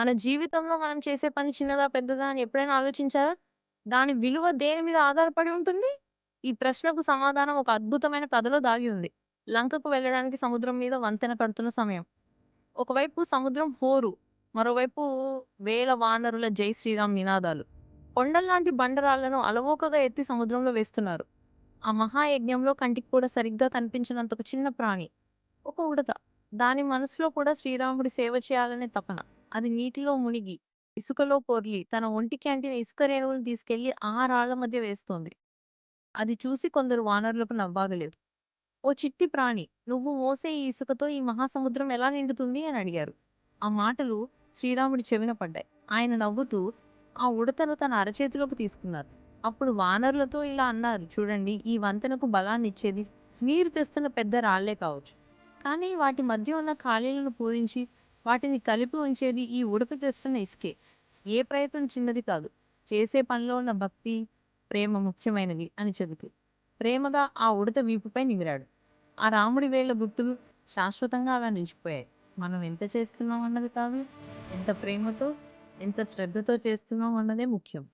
మన జీవితంలో మనం చేసే పని చిన్నదా? పెద్దదా? అని ఎప్పుడైనా ఆలోచించారా? దాని విలువ దేని మీద ఆధారపడి ఉంటుంది? ఈ ప్రశ్నకు సమాధానం ఒక అద్భుతమైన కథలో దాగి ఉంది. లంకకు వెళ్ళడానికి సముద్రం మీద వంతెన కడుతున్న సమయం. ఒకవైపు సముద్రం హోరు. మరోవైపు వేల వానరుల జై శ్రీరామ్ నినాదాలు. కొండల్లాంటి బండరాళ్లను అలవోకగా ఎత్తి సముద్రంలో వేస్తున్నారు. ఆ మహాయజ్ఞంలో కంటికి కూడా సరిగ్గా కనిపించినంత ఒక చిన్న ప్రాణి. ఒక ఉడత. దాని మనసులో కూడా శ్రీరాముడి సేవ చేయాలనే తపన. అది నీటిలో మునిగి, ఇసుకలో పొర్లి, తన ఒంటికి అంటిన ఇసుక రేణువులను తీసుకెళ్లి ఆ రాళ్ల మధ్య వేస్తోంది. అది చూసి కొందరు వానరులకు నవ్వాగలేదు. "ఓ చిట్టి ప్రాణి, నువ్వు మోసే ఈ ఇసుకతో ఈ మహాసముద్రం ఎలా నిండుతుంది?" అని అడిగారు. ఆ మాటలు శ్రీరాముడి చెవిన పడ్డాయి. ఆయన నవ్వుతూ ఆ ఉడతను తన అరచేతిలోకి తీసుకున్నారు. అప్పుడు వానరులతో ఇలా అన్నారు: "చూడండి, ఈ వంతెనకు బలాన్నిచ్చేది మీరు తెస్తున్న పెద్ద రాళ్లే కావచ్చు. కానీ వాటి మధ్య ఉన్న ఖాళీలను పూరించి, వాటిని కలిపి ఉంచేది ఈ ఉడత తెస్తున్న ఇసుకే. ఏ ప్రయత్నం చిన్నది కాదు. చేసే పనిలో ఉన్న భక్తి, ప్రేమ ముఖ్యమైనవి" అని చెబుతూ ప్రేమగా ఆ ఉడత వీపుపై నిమిరాడు. ఆ రాముడి వేళ్ళ గుర్తులు శాశ్వతంగా అలా నిలిచిపోయాయి. మనం ఎంత చేస్తున్నాం అన్నది కాదు, ఎంత ప్రేమతో, ఎంత శ్రద్ధతో చేస్తున్నాం అన్నదే ముఖ్యం.